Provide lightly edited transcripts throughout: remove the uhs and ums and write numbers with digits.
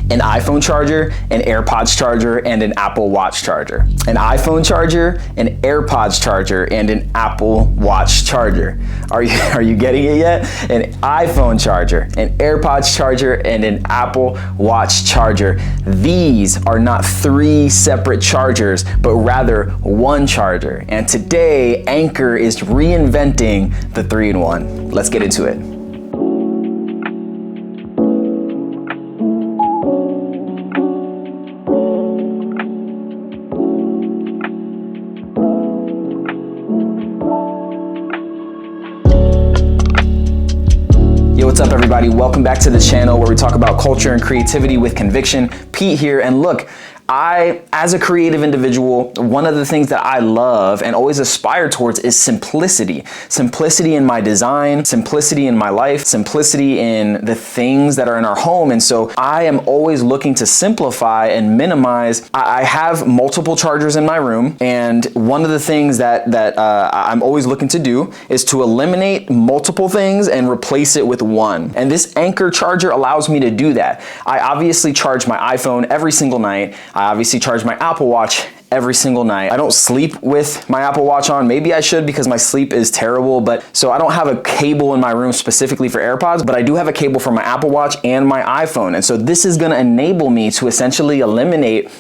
an iPhone charger, an AirPods charger, and an Apple Watch charger. An iPhone charger, an AirPods charger, and an Apple Watch charger. Are you getting it yet? An iPhone charger, an AirPods charger, and an Apple Watch charger. These are not 3 separate chargers, but rather one charger. And today, Anker is reinventing the 3-in-1. Let's get into it. What's up, everybody? Welcome back to the channel where we talk about culture and creativity with conviction. Pete here, and look, as a creative individual, one of the things that I love and always aspire towards is simplicity. Simplicity in my design, simplicity in my life, simplicity in the things that are in our home. And so I am always looking to simplify and minimize. I have multiple chargers in my room, and one of the things that I'm always looking to do is to eliminate multiple things and replace it with one. And this Anker charger allows me to do that. I obviously charge my iPhone every single night. I obviously charge my Apple Watch every single night. I don't sleep with my Apple Watch on. Maybe I should because my sleep is terrible, so I don't have a cable in my room specifically for AirPods, but I do have a cable for my Apple Watch and my iPhone. And so this is gonna enable me to essentially eliminate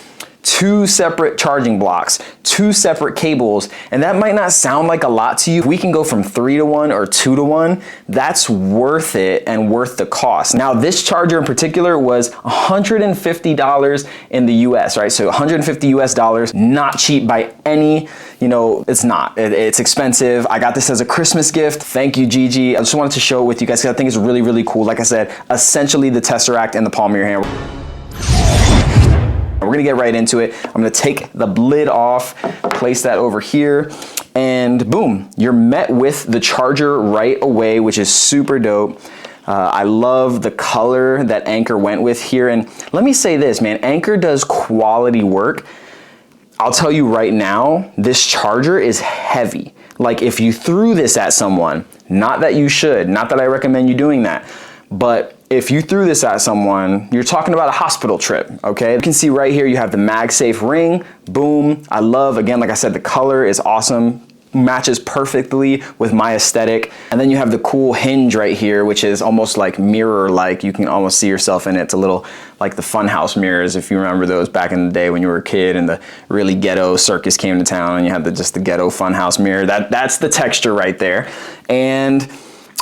2 separate charging blocks, 2 separate cables, and that might not sound like a lot to you. If we can go from 3-to-1 or 2-to-1, that's worth it and worth the cost. Now, this charger in particular was $150 in the US, right? So $150 US, not cheap by any, it's not. It's expensive. I got this as a Christmas gift. Thank you, Gigi. I just wanted to show it with you guys because I think it's really, really cool. Like I said, essentially the Tesseract in the palm of your hand. We're gonna get right into it. I'm gonna take the lid off, place that over here, and boom, you're met with the charger right away, which is super dope. I love the color that Anker went with here. And let me say this, man, Anker does quality work. I'll tell you right now, this charger is heavy. Like if you threw this at someone, not that you should, not that I recommend you doing that, but if you threw this at someone, you're talking about a hospital trip, okay? You can see right here, you have the Magsafe ring, boom. I love, again, like I said, the color is awesome, matches perfectly with my aesthetic. And then you have the cool hinge right here, which is almost like mirror-like. You can almost see yourself in it. It's a little like the funhouse mirrors, if you remember those back in the day when you were a kid and the really ghetto circus came to town and you had just the ghetto funhouse mirror. That's the texture right there. And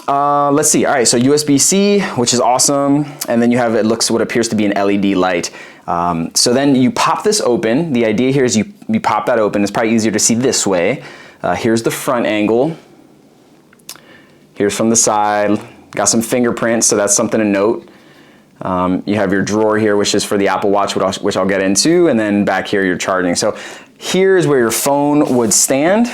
let's see. All right, so USB-C, which is awesome. And then you have, it looks what appears to be an LED light. So then you pop this open. The idea here is you pop that open. It's probably easier to see this way. Here's the front angle. Here's from the side. Got some fingerprints, so that's something to note. You have your drawer here, which is for the Apple Watch, which I'll get into. And then back here, you're charging. So here's where your phone would stand.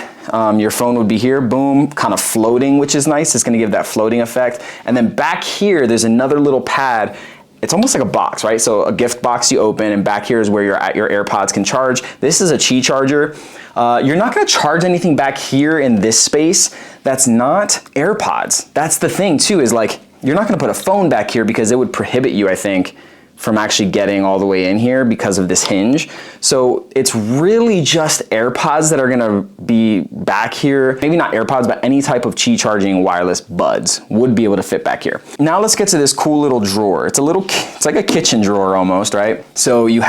Your phone would be here, boom, kind of floating, which is nice. It's gonna give that floating effect. And then back here, there's another little pad. It's almost like a box, right? So a gift box you open, and back here is where your AirPods can charge. This is a Qi charger. You're not gonna charge anything back here in this space that's not AirPods. That's the thing too, is like, you're not gonna put a phone back here because it would prohibit you, I think, from actually getting all the way in here because of this hinge. So it's really just AirPods that are gonna be back here. Maybe not AirPods, but any type of Qi charging wireless buds would be able to fit back here. Now let's get to this cool little drawer. It's like a kitchen drawer almost, right? So you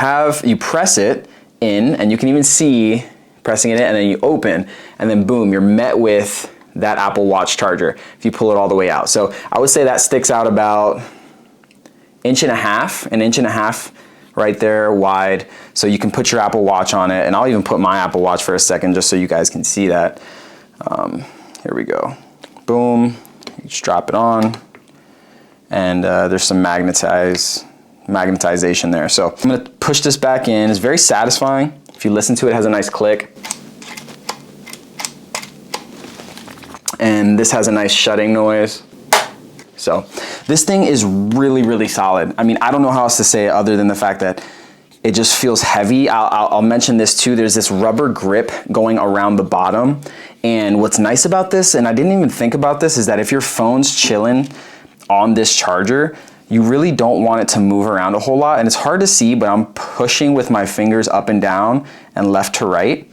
press it in, and you can even see pressing it in, and then you open, and then boom, you're met with that Apple Watch charger if you pull it all the way out. So I would say that sticks out about an inch and a half right there wide. So you can put your Apple Watch on it, and I'll even put my Apple Watch for a second just so you guys can see that. Here we go. Boom, you just drop it on, and there's some magnetization there. So I'm gonna push this back in. It's very satisfying. If you listen to it, it has a nice click. And this has a nice shutting noise. So this thing is really, really solid. I mean, I don't know how else to say it other than the fact that it just feels heavy. I'll mention this too. There's this rubber grip going around the bottom. And what's nice about this, and I didn't even think about this, is that if your phone's chilling on this charger, you really don't want it to move around a whole lot. And it's hard to see, but I'm pushing with my fingers up and down and left to right.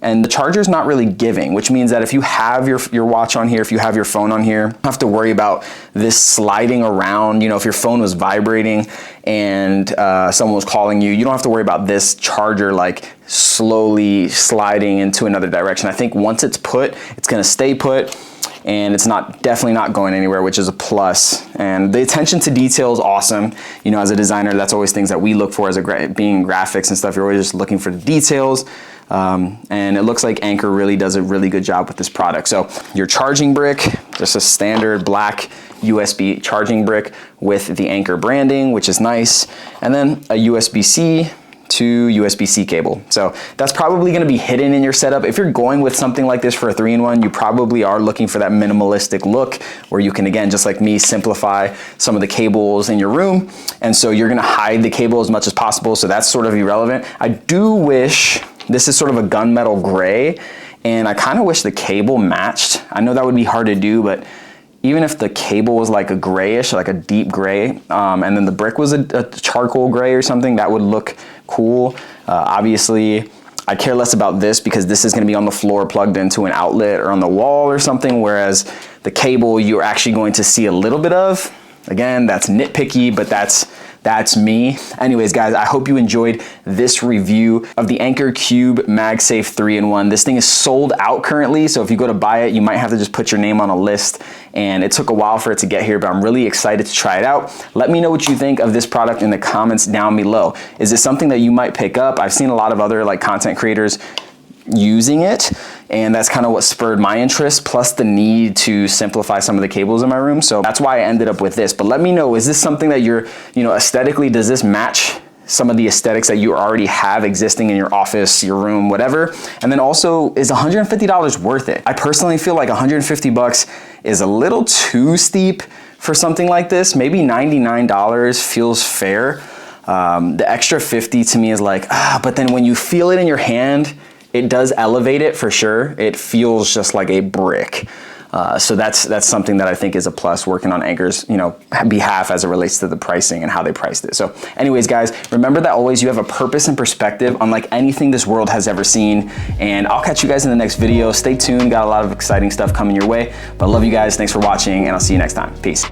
And the charger's not really giving, which means that if you have your watch on here, if you have your phone on here, you don't have to worry about this sliding around. You know, if your phone was vibrating and someone was calling you, you don't have to worry about this charger like slowly sliding into another direction. I think once it's put, it's gonna stay put, and it's definitely not going anywhere, which is a plus. And the attention to detail is awesome. You know, as a designer, that's always things that we look for as being graphics and stuff. You're always just looking for the details. And it looks like Anker really does a really good job with this product. So your charging brick, just a standard black USB charging brick with the Anker branding, which is nice. And then a USB-C to USB-C cable. So that's probably gonna be hidden in your setup. If you're going with something like this for a 3-in-1, you probably are looking for that minimalistic look where you can, again, just like me, simplify some of the cables in your room. And so you're gonna hide the cable as much as possible. So that's sort of irrelevant. I do wish, this is sort of a gunmetal gray, and I kind of wish the cable matched. I know that would be hard to do, but even if the cable was like a grayish, like a deep gray, and then the brick was a charcoal gray or something, that would look cool. Obviously, I care less about this because this is gonna be on the floor plugged into an outlet or on the wall or something, whereas the cable you're actually going to see a little bit of. Again, that's nitpicky, but that's me. Anyways, guys, I hope you enjoyed this review of the Anker Cube Magsafe 3-in-1. This thing is sold out currently, so if you go to buy it, you might have to just put your name on a list, and it took a while for it to get here, but I'm really excited to try it out. Let me know what you think of this product in the comments down below. Is this something that you might pick up? I've seen a lot of other like content creators using it, and that's kind of what spurred my interest, plus the need to simplify some of the cables in my room. So that's why I ended up with this. But let me know, is this something that you're, you know, aesthetically, does this match some of the aesthetics that you already have existing in your office, your room, whatever? And then also, is $150 worth it? I personally feel like 150 bucks is a little too steep for something like this. Maybe $99 feels fair. The extra 50 to me is like, but then when you feel it in your hand, it does elevate it for sure. It feels just like a brick. So that's something that I think is a plus working on Anker's, you know, behalf as it relates to the pricing and how they priced it. So anyways, guys, remember that always you have a purpose and perspective unlike anything this world has ever seen. And I'll catch you guys in the next video. Stay tuned, got a lot of exciting stuff coming your way. But I love you guys, thanks for watching, and I'll see you next time. Peace.